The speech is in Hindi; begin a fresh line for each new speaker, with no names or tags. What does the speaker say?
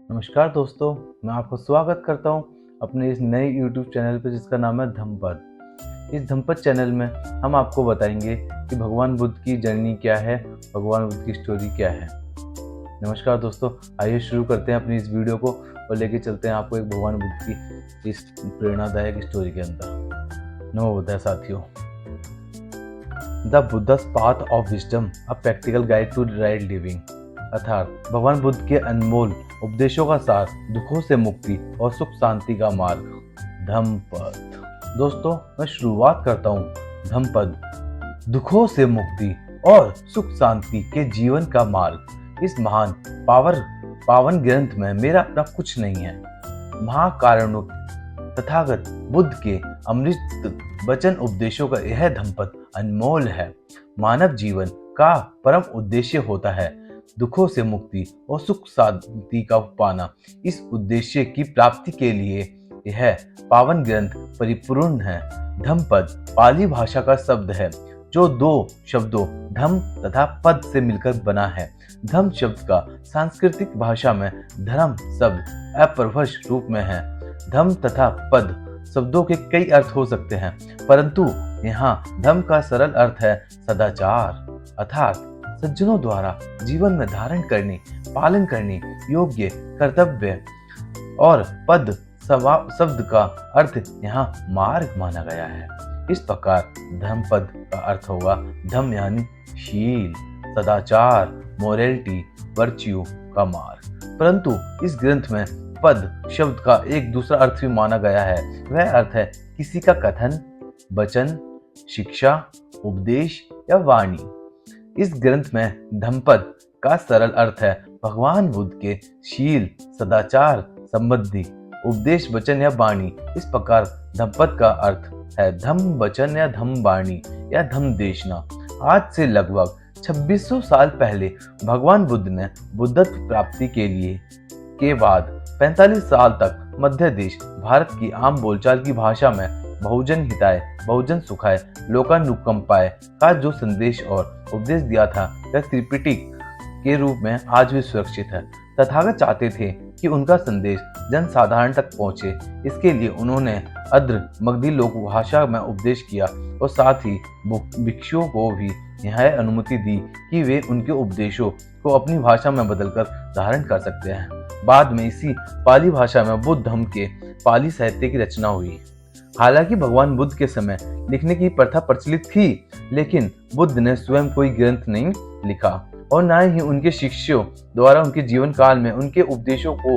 नमस्कार दोस्तों, मैं आपको स्वागत करता हूं अपने इस नए YouTube चैनल पे जिसका नाम है धम्मपद। इस धम्मपद चैनल में हम आपको बताएंगे कि भगवान बुद्ध की जर्नी क्या है, भगवान बुद्ध की स्टोरी क्या है। नमस्कार दोस्तों, आइए शुरू करते हैं अपनी इस वीडियो को और लेके चलते हैं आपको एक भगवान बुद्ध की इस प्रेरणादायक स्टोरी के अंदर। नमो बुद्धाय साथियों। The Buddha's path of wisdom, a practical guide to right living, अर्थात भगवान बुद्ध के अनमोल उपदेशों का सार, दुखों से मुक्ति और सुख शांति का मार्ग, धम्मपद। दोस्तों, मैं शुरुआत करता हूँ धम्मपद, दुखों से मुक्ति और सुख शांति के जीवन का मार्ग। इस महान पावन ग्रंथ में मेरा अपना कुछ नहीं है। महाकारुणिक तथागत बुद्ध के अमृत वचन उपदेशों का यह धम्मपद अनमोल है। मानव जीवन का परम उद्देश्य होता है दुखों से मुक्ति और सुख शांति का पाना। इस उद्देश्य की प्राप्ति के लिए यह पावन ग्रंथ परिपूर्ण है। धम्मपद पाली भाषा का शब्द है जो दो शब्दों धम्म तथा पद से मिलकर बना है। धम्म शब्द का सांस्कृतिक भाषा में धर्म शब्द अपभ्रंश रूप में है। धम्म तथा पद शब्दों के कई अर्थ हो सकते हैं, परंतु यहाँ धम्म का सरल अर्थ है सदाचार, अर्थात सज्जनों द्वारा जीवन में धारण करने, पालन करने योग्य कर्तव्य। और पद शब्द का अर्थ यहाँ मार्ग माना गया है। इस प्रकार धम्मपद का अर्थ होगा धम्म यानी शील, सदाचार, मोरलिटी, वर्च्यू का मार्ग। परंतु इस ग्रंथ में पद शब्द का एक दूसरा अर्थ भी माना गया है। वह अर्थ है किसी का कथन, वचन, शिक्षा, उपदेश या वाणी। इस ग्रंथ में धम्मपद का सरल अर्थ है भगवान बुद्ध के शील, सदाचार संबंधी उपदेश, वचन या वाणी। इस प्रकार धम्मपद का अर्थ है धम्म वचन या धम्म वाणी या धम्म देशना। आज से लगभग 2600 साल पहले भगवान बुद्ध ने बुद्धत्व प्राप्ति के बाद 45 साल तक मध्य देश भारत की आम बोलचाल की भाषा में बहुजन हिताय, बहुजन सुखाय, लोकानुकंपाय का जो संदेश और उपदेश दिया था वह त्रिपिटक के रूप में आज भी सुरक्षित है। तथागत चाहते थे कि उनका संदेश जनसाधारण तक पहुंचे। इसके लिए उन्होंने अद्र मगधी लोक भाषा में उपदेश किया और साथ ही भिक्षुओं को भी यह अनुमति दी कि वे उनके उपदेशों को अपनी भाषा में बदलकर धारण कर सकते हैं। बाद में इसी पाली भाषा में बुद्ध धम्म के पाली साहित्य की रचना हुई। हालांकि भगवान बुद्ध के समय लिखने की प्रथा प्रचलित थी, लेकिन बुद्ध ने स्वयं कोई ग्रंथ नहीं लिखा और न ही उनके शिष्यों द्वारा उनके जीवन काल में उनके उपदेशों को